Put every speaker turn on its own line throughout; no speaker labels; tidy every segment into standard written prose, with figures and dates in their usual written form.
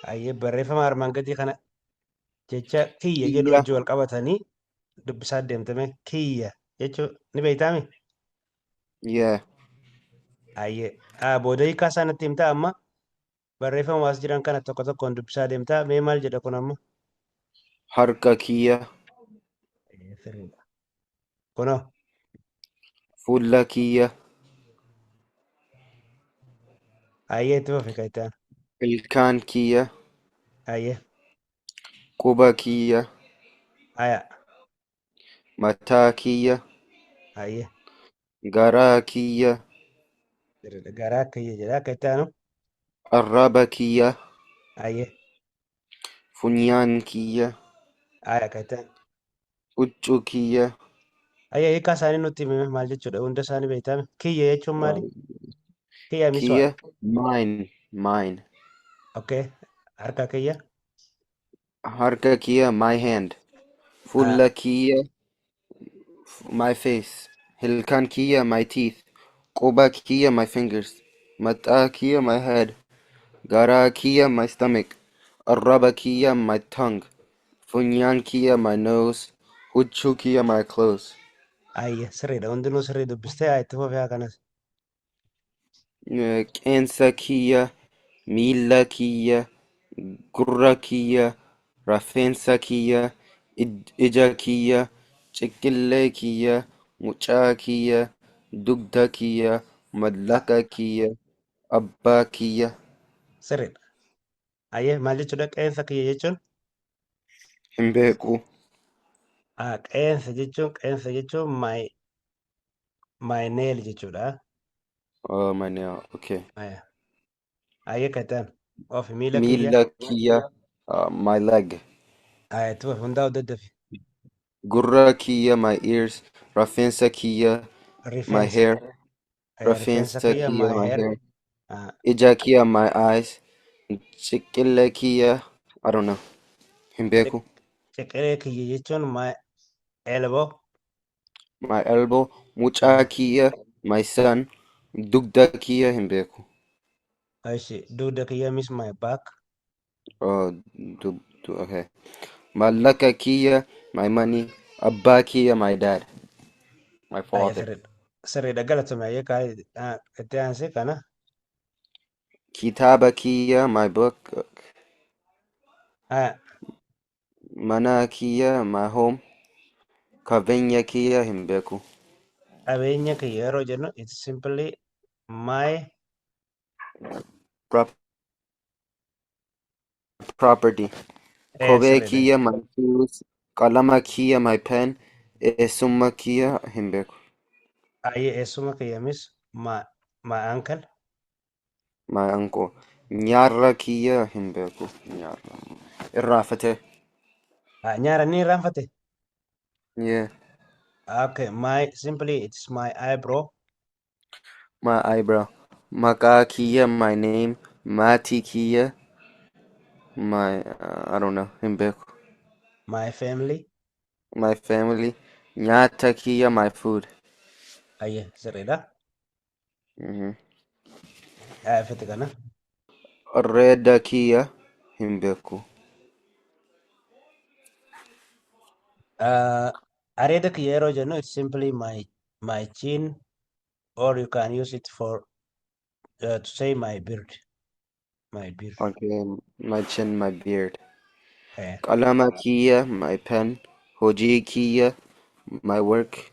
Ayyee barreeffama armaan gadii kana jecha kiyya jedhu
kiyya,
wajji wal qabatanii dubbisaa deemtame kiyya jechuun ni beeytaami.
yeah,
Ayyee booda hiikaa isaa natti himtaa amma barreeffama waas jiran kana tokko tokkoon dubbisaa deemtaa mee maal jedha kun amma.
harka kiyya,
Sirriidha. Kunoo
fuula kiyya,
ayyee itti fufi ka'itaan.
ilkaan kiyya,
Ayyee
quba kiyya,
aya
mataa kiyya,
ayyee
garaa kiyya,
sirriidha garaa kiyya jedha ka'itaanu.
arraba kiyya,
Ayyee
funyaan kiyya,
aya ka'itaan.
huccuu kiyya,
Ayyee hiikaa isaanii nutti himime maal jechuudha hunda isaanii beeytaami. Kiyya jechuun maali? Kiyya miswaa.
kiyya, mine,
Okay harka kiyya.
harka kiyya, my hand, fuula kiyya, my face, ilkaan kiyya, my teeth, quba kiyya, my fingers, mataa kiyya, my head, garaa kiyya, my stomach, arraba kiyya, my tongue, funyaan kiyya, my nose, huccuu kiyya, my clothes.
Ayyee sirriidha hundinuu sirrii dubbistee haa itti fufi haa kanas.
Qeensa kiyya, miila kiyya, gurra kiyya, rafeensa kiyya, ija kiyya, ciqillee kiyya, mucaa kiyya, dugda kiyya, mallaqa kiyya, abbaa kiyya.
Sirriidha. Ayyee maal jechuudha qeensa kiyya jechuun?
Hin beeku.
Qeensa jechuun my nail jechuudha.
Oh, my nail. Okay.
Ayyee ka'itaan. Of miila kiyya.
Miila kiyya, my leg.
Itti fufi hundaa hunda daddafi.
Gurra kiyya, my ears. Rafeensa kiyya, my
Rifeensa.
hair.
Rifeensa
Rafeensa
kiyya
kiyya,
my
my
hair.
hair. Ija kiyya, my eyes. Ciqillee kiyya, I don't know. Hin beeku.
Ciqilee kiyya jechuun my elbow.
My elbow. Mucaa kiyya, my son. Dugda kiyya, hin beeku.
Ishi dugda kiyya means my back.
Oh, okay. Mallaqa kiyya, my money. Abbaa kiyya, my dad. My
Ayyee
father.
sirriidha galatoomi ayyee itti aansee kana.
Kitaaba kiyya, my book.
Aya
Mana kiyya, my home. Qabeenya kiyya, hin beeku.
qabeenya kiyya yeroo jennu it's simply my
Property. Kophee
sirriidha.
kiyya, my shoes. Qalama kiyya, my pen. Eessuma kiyya, hin beeku.
Ayyee eessuma kiyya means my uncle.
My uncle. Nyaarra kiyya, hin beeku. Nyaarra. Irraafate.
Nyaara ni irraanfate.
Yeah.
Okay simply it's my eyebrow.
My eyebrow. Maqaa kiyya, my name. Maatii kiyya, my I don't know. Hin beeku.
My family.
My family. Nyaata kiyya, my food.
Ayyee sirriidha.
Mhm.
Fite kana.
Reeda kiyya, hin beeku.
Areeda kiyya yeroo jennu it's simply my chin or you can use it for to say my beard. My beard.
Okay. My chin, my beard.
Eh,
Qalama kiyya, my pen. Hojii kiyya, my work.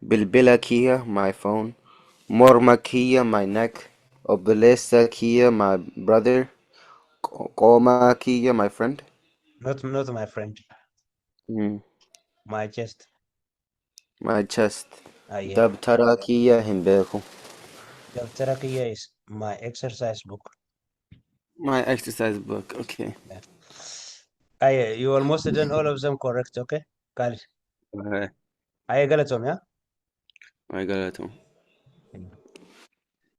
Bilbila kiyya, my phone. Morma kiyya, my neck. Obboleessa kiyya, my brother. Qooma kiyya, my friend.
not my friend.
Mm.
My chest.
My chest.
Yeah.
Dabtara kiyya, hin beeku.
Daftara kiyya is my exercise book.
My exercise book. Okay.
You almost done all of them correct, okay? Got it.
Okay.
Galatoom, yeah?
I got it.